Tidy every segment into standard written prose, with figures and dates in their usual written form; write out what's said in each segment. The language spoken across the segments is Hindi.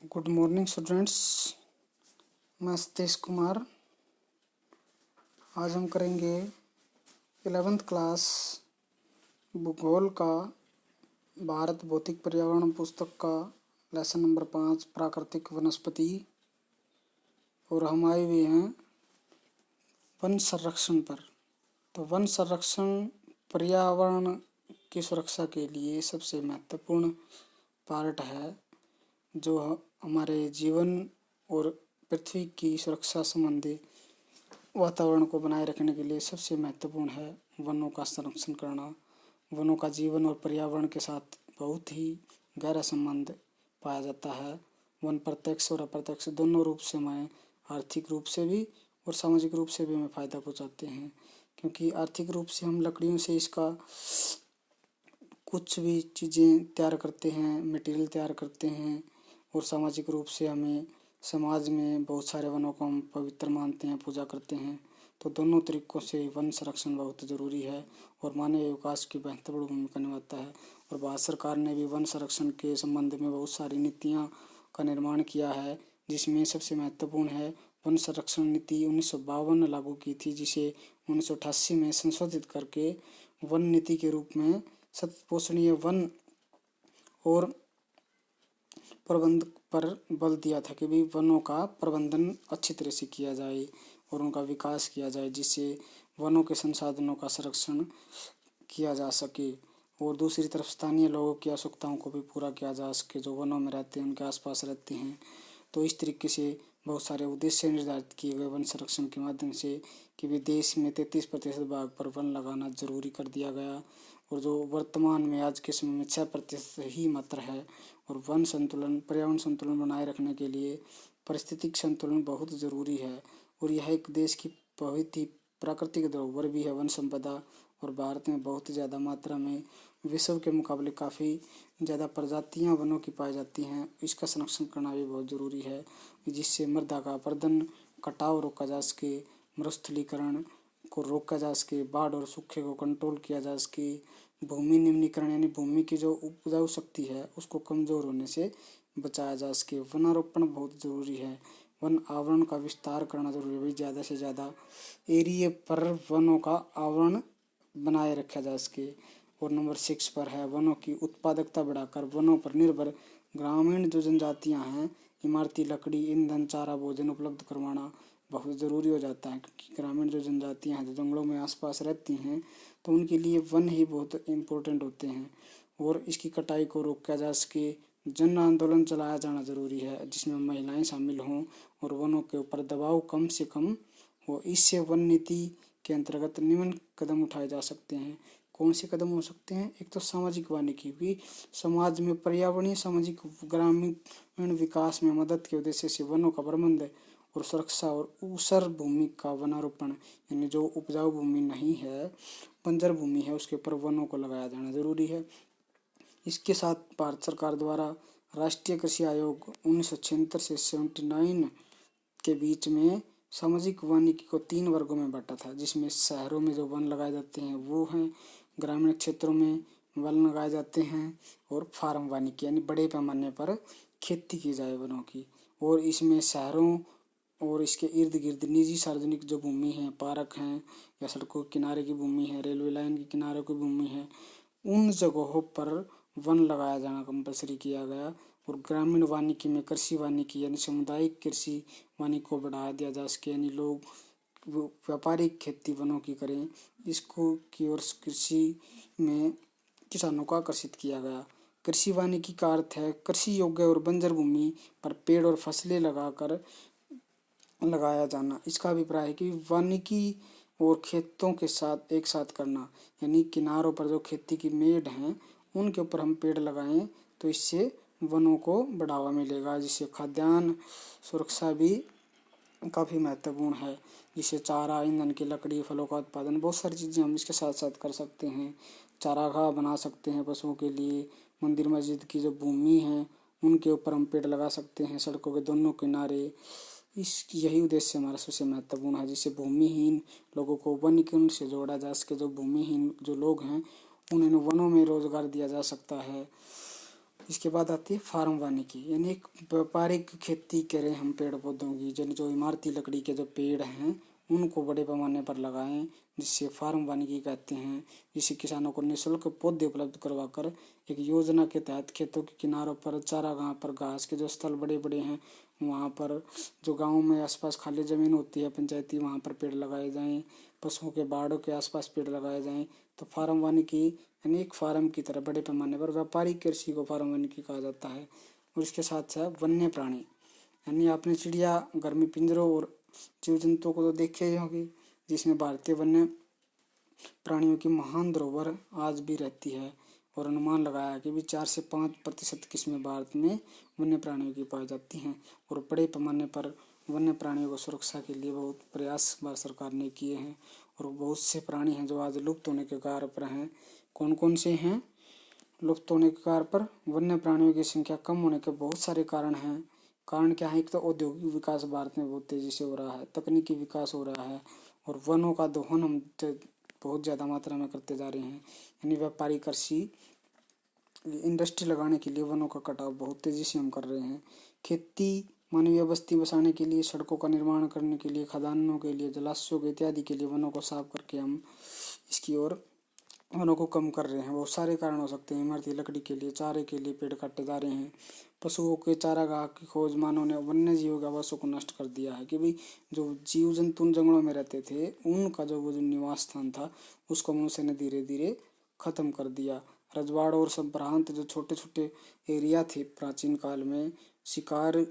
Good morning students. मैं सतीश कुमार। आज हम करेंगे 11th क्लास भूगोल का भारत भौतिक पर्यावरण पुस्तक का लेसन नंबर 5 प्राकृतिक वनस्पति। और हम आए हुए हैं वन संरक्षण पर। तो वन संरक्षण पर्यावरण की सुरक्षा के लिए सबसे महत्वपूर्ण पार्ट है, जो हमारे जीवन और पृथ्वी की सुरक्षा संबंधी वातावरण को बनाए रखने के लिए सबसे महत्वपूर्ण है वनों का संरक्षण करना। वनों का जीवन और पर्यावरण के साथ बहुत ही गहरा संबंध पाया जाता है। वन प्रत्यक्ष और अप्रत्यक्ष दोनों रूप से हमें आर्थिक रूप से भी और सामाजिक रूप से भी हमें फ़ायदा पहुंचाते हैं, क्योंकि आर्थिक रूप से हम लकड़ियों से इसका कुछ भी चीज़ें तैयार करते हैं, मटेरियल तैयार करते हैं। और सामाजिक रूप से हमें समाज में बहुत सारे वनों को हम पवित्र मानते हैं, पूजा करते हैं। तो दोनों तरीक़ों से वन संरक्षण बहुत ज़रूरी है और मानव विकास की महत्वपूर्ण भूमिका निभाता है। और भारत सरकार ने भी वन संरक्षण के संबंध में बहुत सारी नीतियाँ का निर्माण किया है, जिसमें सबसे महत्वपूर्ण है वन संरक्षण नीति 1952 लागू की थी, जिसे 1988 में संशोधित करके वन नीति के रूप में सतपोषणीय वन और प्रबंध पर बल दिया था कि भी वनों का प्रबंधन अच्छी तरह से किया जाए और उनका विकास किया जाए, जिससे वनों के संसाधनों का संरक्षण किया जा सके और दूसरी तरफ स्थानीय लोगों की आवश्यकताओं को भी पूरा किया जा सके, जो वनों में रहते हैं, उनके आसपास रहते हैं। तो इस तरीके से बहुत सारे उद्देश्य निर्धारित किए गए वन संरक्षण के माध्यम से कि भी देश में 33% भाग पर वन लगाना जरूरी कर दिया गया, और जो वर्तमान में आज के समय में 6% ही मात्र है। और वन संतुलन, पर्यावरण संतुलन बनाए रखने के लिए पारिस्थितिक संतुलन बहुत ज़रूरी है। और यह एक देश की बहुत ही प्राकृतिक धरोहर भी है वन संपदा। और भारत में बहुत ज़्यादा मात्रा में विश्व के मुकाबले काफ़ी ज़्यादा प्रजातियां वनों की पाई जाती हैं। इसका संरक्षण करना भी बहुत ज़रूरी है, जिससे मृदा का अपरदन, कटाव रोका जा सके, मरुस्थलीकरण को रोका जा सके, बाढ़ और सूखे को कंट्रोल किया जा सके, भूमि निम्नीकरण यानी भूमि की जो उपजाऊ शक्ति है उसको कमज़ोर होने से बचाया जा सके। वनारोपण बहुत ज़रूरी है। वन आवरण का विस्तार करना जरूरी है, ज़्यादा से ज़्यादा एरिया पर वनों का आवरण बनाए रखा जा सके। और नंबर 6 पर है वनों की उत्पादकता बढ़ाकर वनों पर निर्भर ग्रामीण जो जनजातियां हैं, इमारती लकड़ी, ईंधन, चारा, भोजन उपलब्ध करवाना बहुत ज़रूरी हो जाता है, क्योंकि ग्रामीण जो जनजातियां हैं जो जंगलों में आसपास रहती हैं, तो उनके लिए वन ही बहुत इम्पोर्टेंट होते हैं। और इसकी कटाई को रोका जा सके, जन आंदोलन चलाया जाना जरूरी है, जिसमें महिलाएं शामिल हों और वनों के ऊपर दबाव कम से कम हो। इससे वन नीति के अंतर्गत निम्न कदम उठाए जा सकते हैं। कौन से कदम हो सकते हैं? एक तो सामाजिक वानिकी भी, समाज में पर्यावरणीय, सामाजिक, ग्रामीण विकास में मदद के उद्देश्य से वनों का प्रबंध और सुरक्षा। और ऊसर भूमि का वनारोपण, यानी जो उपजाऊ भूमि नहीं है, बंजर भूमि है, उसके ऊपर वनों को लगाया जाना जरूरी है। इसके साथ भारत सरकार द्वारा राष्ट्रीय कृषि आयोग 1976 से 79 के बीच में सामाजिक वानिकी को 3 वर्गों में बांटा था, जिसमें शहरों में जो वन लगाए जाते हैं वो हैं, ग्रामीण क्षेत्रों में वन लगाए जाते हैं, और फार्म वानिकी यानी बड़े पैमाने पर खेती की जाए वनों की। और इसमें शहरों और इसके इर्द गिर्द निजी सार्वजनिक जो भूमि है, पार्क हैं या सड़कों के किनारे की भूमि है, रेलवे लाइन के किनारे की भूमि है, उन जगहों पर वन लगाया जाना कंपलसरी किया गया। और ग्रामीण वानिकी में कृषि वानिकी यानी सामुदायिक कृषि वानिकी को बढ़ावा दिया जा सके, यानी लोग व्यापारिक खेती वनों की करें, इसको की ओर कृषि में किसानों को आकर्षित किया गया। कृषि वानिकी का अर्थ है कृषि योग्य और बंजर भूमि पर पेड़ और फसलें लगाया जाना। इसका अभिप्राय है कि वानिकी और खेतों के साथ एक साथ करना, यानी किनारों पर जो खेती की मेड़ हैं उनके ऊपर हम पेड़ लगाएं, तो इससे वनों को बढ़ावा मिलेगा, जिससे खाद्यान्न सुरक्षा भी काफ़ी महत्वपूर्ण है, जिससे चारा, ईंधन की लकड़ी, फलों का उत्पादन, बहुत सारी चीज़ें हम इसके साथ साथ कर सकते हैं। चारागाह बना सकते हैं पशुओं के लिए, मंदिर मस्जिद की जो भूमि है उनके ऊपर हम पेड़ लगा सकते हैं, सड़कों के दोनों किनारे। यही उद्देश्य हमारा सबसे महत्वपूर्ण है, जिससे भूमिहीन लोगों को वनीकरण से जोड़ा जा सके। जो भूमिहीन जो लोग हैं उन्हें वनों में रोजगार दिया जा सकता है। इसके बाद आती है फार्म वानिकी, यानी एक व्यापारिक खेती करें हम पेड़ पौधों की, जो इमारती लकड़ी के जो पेड़ हैं उनको बड़े पैमाने पर लगाएं, जिससे फार्म वानिकी कहते हैं। जिससे किसानों को निःशुल्क पौधे उपलब्ध करवाकर एक योजना के तहत खेतों के किनारों पर, चारागाह पर, घास के जो स्थल बड़े बड़े हैं वहाँ पर, जो गाँव में आसपास खाली ज़मीन होती है पंचायती, वहाँ पर पेड़ लगाए जाएं। पशुओं के बाड़ों के आसपास पेड़ लगाए जाएं। तो फार्म वानिकी यानी एक फार्म की तरह बड़े पैमाने पर व्यापारिक कृषि को फार्म वानिकी कहा जाता है। और इसके साथ साथ वन्य प्राणी, यानी आपने चिड़िया घर में पिंजरों और जीव जंतुओं को तो देखे ही होंगे, जिसमें भारतीय वन्य प्राणियों की महान धरोहर आज भी रहती है। और अनुमान लगाया कि भी 4 से 5% किस्में भारत में वन्य प्राणियों की पाई जाती हैं। और बड़े पैमाने पर वन्य प्राणियों को सुरक्षा के लिए बहुत प्रयास भारत सरकार ने किए हैं। और बहुत से प्राणी हैं जो आज लुप्त होने के कगार पर हैं। कौन कौन से हैं लुप्त होने के कगार पर? वन्य प्राणियों की संख्या कम होने के बहुत सारे कारण हैं। कारण क्या है? एक तो औद्योगिक विकास भारत में बहुत तेज़ी से हो रहा है, तकनीकी विकास हो रहा है, और वनों का दोहन हम बहुत ज़्यादा मात्रा में करते जा रहे हैं। यानी व्यापारिक कृषि इंडस्ट्री लगाने के लिए वनों का कटाव बहुत तेज़ी से हम कर रहे हैं। खेती, मानवीय बस्ती बसाने के लिए, सड़कों का निर्माण करने के लिए, खदानों के लिए, जलाशयों के इत्यादि के लिए वनों को साफ करके हम इसकी ओर वनों को कम कर रहे हैं। बहुत सारे कारण हो सकते हैं। इमारती लकड़ी के लिए, चारे के लिए पेड़ काटे जा रहे हैं। पशुओं के चारागाह की खोज, मानव ने वन्य जीवों के आवासों को नष्ट कर दिया है कि भाई जो जीव जंतु उन जंगलों में रहते थे उनका जो वो जो निवास स्थान था उसको मनुष्य ने धीरे धीरे खत्म कर दिया। रजवाड़ और संप्रांत जो छोटे छोटे एरिया थे प्राचीन काल में, शिकार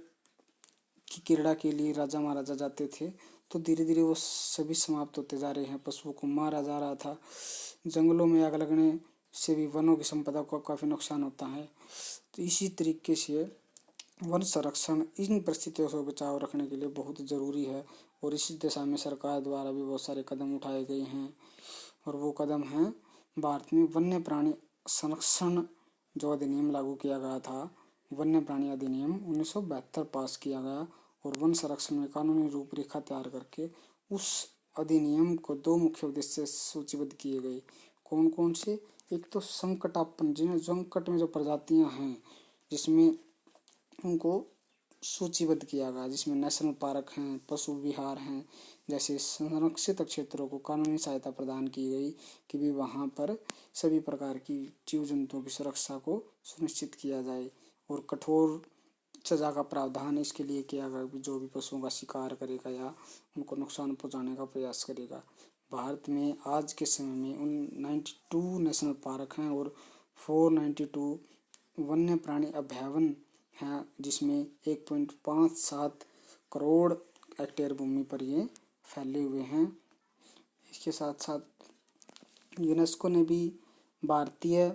की क्रीड़ा के लिए राजा महाराजा जाते थे, तो धीरे धीरे वो सभी समाप्त होते जा रहे हैं। पशुओं को मारा जा रहा था। जंगलों में आग लगने से भी वनों की संपदा को काफ़ी नुकसान होता है। तो इसी तरीके से वन संरक्षण इन परिस्थितियों से बचाव रखने के लिए बहुत ज़रूरी है। और इसी दिशा में सरकार द्वारा भी बहुत सारे कदम उठाए गए हैं। और वो कदम हैं, भारत में वन्य प्राणी संरक्षण जो अधिनियम लागू किया गया था, वन्य प्राणी अधिनियम 1972 पास किया गया। और वन संरक्षण में कानूनी रूपरेखा तैयार करके उस अधिनियम को 2 मुख्य उद्देश्य सूचीबद्ध किए गए। कौन कौन से? एक तो संकटापन्न, जिन्हें संकट में जो प्रजातियां हैं जिसमें उनको सूचीबद्ध किया गया, जिसमें नेशनल पार्क हैं, पशु विहार हैं, जैसे संरक्षित क्षेत्रों को कानूनी सहायता प्रदान की गई कि भी वहाँ पर सभी प्रकार की जीव जंतुओं की सुरक्षा को सुनिश्चित किया जाए। और कठोर सजा का प्रावधान इसके लिए किया गया कि जो भी पशुओं का शिकार करेगा या उनको नुकसान पहुंचाने का प्रयास करेगा। भारत में आज के समय में 92 नेशनल पार्क हैं और 492 वन्य प्राणी अभयारण्य हैं, जिसमें 1.57 करोड़ हेक्टेयर भूमि पर ये फैले हुए हैं। इसके साथ साथ यूनेस्को ने भी भारतीय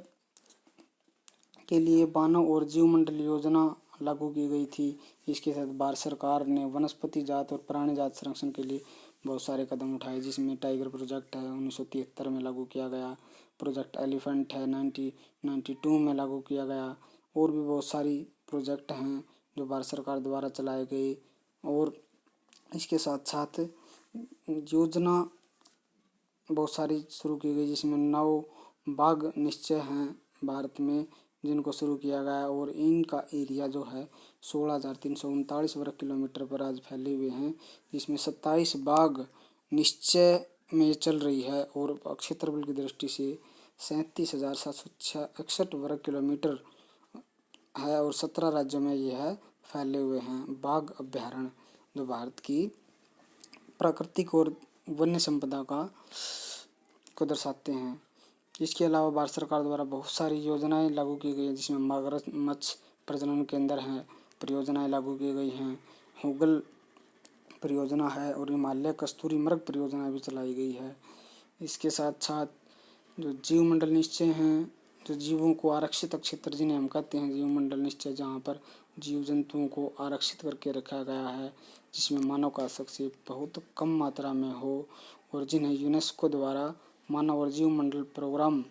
के लिए मानव और जीवमंडल योजना लागू की गई थी। इसके साथ भारत सरकार ने वनस्पति जात और प्राणी जात संरक्षण के लिए बहुत सारे कदम उठाए, जिसमें टाइगर प्रोजेक्ट है 1973 में लागू किया गया, प्रोजेक्ट एलिफेंट है 1992 में लागू किया गया। और भी बहुत सारी प्रोजेक्ट हैं जो भारत सरकार द्वारा चलाए गए। और इसके साथ साथ योजना बहुत सारी शुरू की गई, जिसमें 9 बाघ निश्चय हैं भारत में जिनको शुरू किया गया। और इनका एरिया जो है 16,339 वर्ग किलोमीटर पर आज फैले हुए हैं, जिसमें 27 बाघ निश्चय में चल रही है। और क्षेत्रफल की दृष्टि से 37,761 वर्ग किलोमीटर है। और 17 राज्यों में यह है फैले हुए हैं बाघ अभयारण्य, जो भारत की प्राकृतिक और वन्य संपदा को दर्शाते हैं। इसके अलावा भारत सरकार द्वारा बहुत सारी योजनाएं लागू की गई हैं, जिसमें मगरमच्छ प्रजनन केंद्र हैं, परियोजनाएं लागू की गई हैं, हुगल परियोजना है और हिमालय कस्तूरी मृग परियोजना भी चलाई गई है। इसके साथ साथ जो जीवमंडल निश्चय हैं, जो जीवों को आरक्षित क्षेत्र जिन्हें हम कहते हैं जीवमंडल निश्चय, जहाँ पर जीव जंतुओं को आरक्षित करके रखा गया है, जिसमें मानव का हस्तक्षेप बहुत कम मात्रा में हो, और जिन्हें यूनेस्को द्वारा मानव और जीवमंडल प्रोग्राम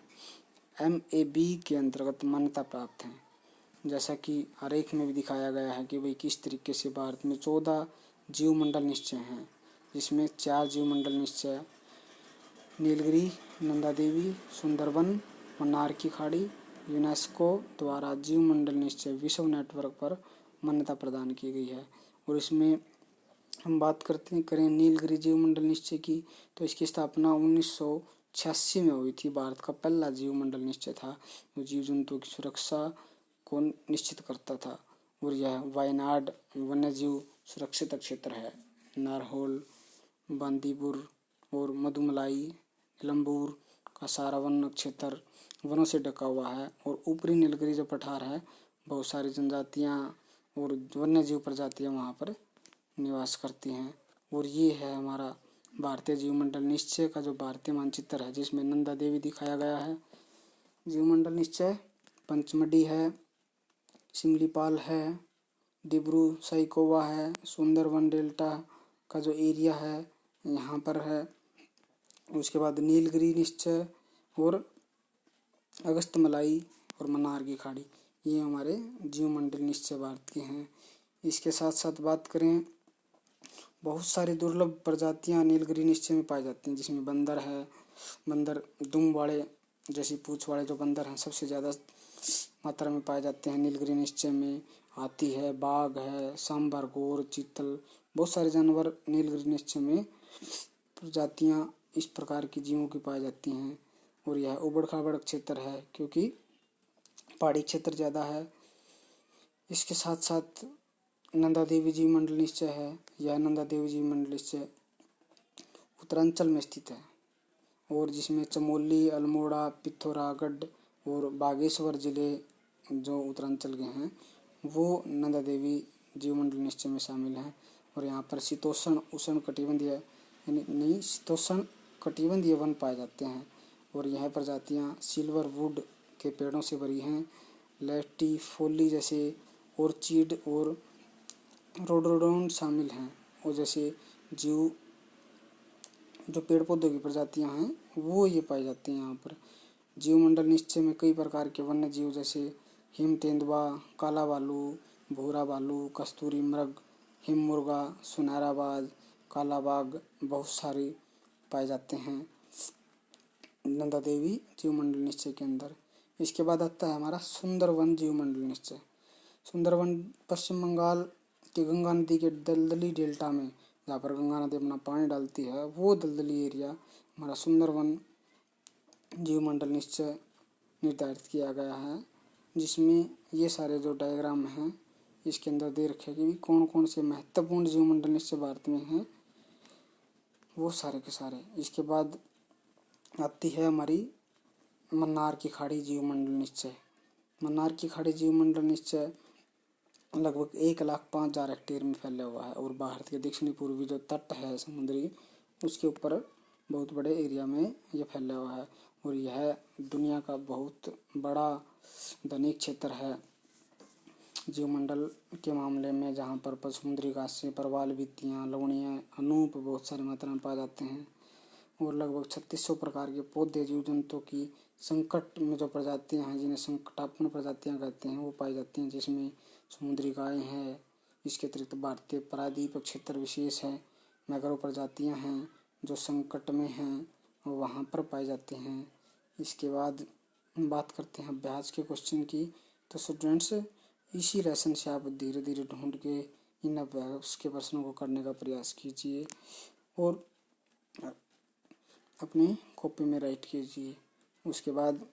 MAB के अंतर्गत मान्यता प्राप्त हैं। जैसा कि आरेख में भी दिखाया गया है कि भाई किस तरीके से भारत में 14 जीवमंडल निश्चय हैं, जिसमें 4 जीवमंडल निश्चय नीलगिरी, नंदा देवी, सुंदरबन, मन्नार की खाड़ी यूनेस्को द्वारा जीवमंडल निश्चय विश्व नेटवर्क पर मान्यता प्रदान की गई है। और इसमें हम बात करें नीलगिरी जीवमंडल निश्चय की, तो इसकी स्थापना 1986 में हुई थी। भारत का पहला जीवमंडल निश्चय था जो जीव जंतुओं की सुरक्षा को निश्चित करता था। और यह वायनाड वन्यजीव सुरक्षित क्षेत्र है। नारहोल, बांदीपुर और मधुमलाई, निलंबूर का सारा वन क्षेत्र वनों से ढका हुआ है। और ऊपरी नीलगिरी जो पठार है, बहुत सारी जनजातियाँ और वन्यजीव प्रजातियाँ वहाँ पर निवास करती हैं। और ये है हमारा भारतीय जीवमंडल निश्चय का जो भारतीय मानचित्र है, जिसमें नंदा देवी दिखाया गया है। जीवमंडल निश्चय पंचमढ़ी है, सिमलीपाल है, डिब्रू सईखोवा है, सुंदरवन डेल्टा का जो एरिया है यहाँ पर है। उसके बाद नीलगिरी निश्चय और अगस्तमलाई और मन्नार की खाड़ी, ये हमारे जीवमंडल निश्चय भारत के हैं। इसके साथ साथ बात करें, बहुत सारी दुर्लभ प्रजातियां नीलगिरी निश्चय में पाई जाती हैं, जिसमें बंदर है। बंदर दुम वाले जैसी पूंछ वाले जो बंदर हैं सबसे ज़्यादा मात्रा में पाए जाते हैं नीलगिरी निश्चय में। हाथी है, बाघ है, सांभर, गोर, चीतल, बहुत सारे जानवर नीलगिरी निश्चय में प्रजातियां इस प्रकार की जीवों की पाई जाती हैं। और यह उबड़ खाबड़ क्षेत्र है क्योंकि पहाड़ी क्षेत्र ज़्यादा है। इसके साथ साथ नंदा देवी जीवमंडल निश्चय है। यह नंदा देवी जीवमंडल निश्चय उत्तरांचल में स्थित है और जिसमें चमोली, अल्मोड़ा, पिथौरागढ़ और बागेश्वर जिले जो उत्तरांचल के हैं वो नंदा देवी जीवमंडल निश्चय में शामिल हैं। और यहाँ पर शीतोष्ण उष्ण कटिबंधीय यानी शीतोष्ण कटिबंधीय वन पाए जाते हैं। और यह प्रजातियाँ सिल्वर वुड के पेड़ों से भरी हैं। लैटिफोली जैसे ऑर्चिड और रोडोडोन शामिल हैं। और जैसे जीव जो पेड़ पौधों की प्रजातियां हैं वो ये पाई जाती हैं यहाँ पर। जीवमंडल निश्चय में कई प्रकार के वन्य जीव जैसे हिम तेंदुआ, काला भालू, भूरा भालू, कस्तूरी मृग, हिम मुर्गा, सुनहरा बाज, काला बाघ बहुत सारे पाए जाते हैं नंदा देवी जीवमंडल निश्चय के अंदर। इसके बाद आता है हमारा सुंदरवन जीवमंडल निश्चय। सुंदरवन पश्चिम बंगाल के गंगा नदी के दलदली डेल्टा में, जहाँ पर गंगा नदी अपना पानी डालती है, वो दलदली एरिया हमारा सुंदरवन जीवमंडल निश्चय निर्धारित किया गया है। जिसमें ये सारे जो डायग्राम हैं इसके अंदर दे रखे कि कौन कौन से महत्वपूर्ण जीवमंडल निश्चय भारत में हैं, वो सारे के सारे। इसके बाद आती है हमारी मन्नार की खाड़ी जीवमंडल निश्चय। मन्नार की खाड़ी जीवमंडल निश्चय लगभग 1,05,000 हेक्टेयर में फैला हुआ है और भारत के दक्षिणी पूर्वी जो तट है समुद्री, उसके ऊपर बहुत बड़े एरिया में यह फैला हुआ है। और यह दुनिया का बहुत बड़ा धनिक क्षेत्र है जीवमंडल के मामले में, जहाँ पर समुद्री घासें, प्रवाल भित्तियाँ, लवणीय, अनूप बहुत सारी मात्रा में पाए जाते हैं। और लगभग 3600 प्रकार के पौधे, जीव जंतुओं की संकट में जो प्रजातियां हैं जिन्हें संकटापन्न प्रजातियां कहते हैं वो पाई जाती हैं, जिसमें समुद्री गाय है। इसके अतिरिक्त भारतीय प्रायद्वीप क्षेत्र विशेष है, मैग्रोव प्रजातियां हैं जो संकट में हैं और वहाँ पर पाई जाती हैं। इसके बाद बात करते हैं अभ्यास के क्वेश्चन की। तो स्टूडेंट्स इसी लेसन से आप धीरे धीरे ढूंढ के इन अभ्यास के प्रश्नों को करने का प्रयास कीजिए और अपनी कॉपी में राइट कीजिए। उसके बाद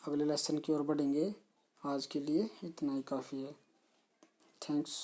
अगले लेसन की ओर बढ़ेंगे। आज के लिए इतना ही काफ़ी है। थैंक्स।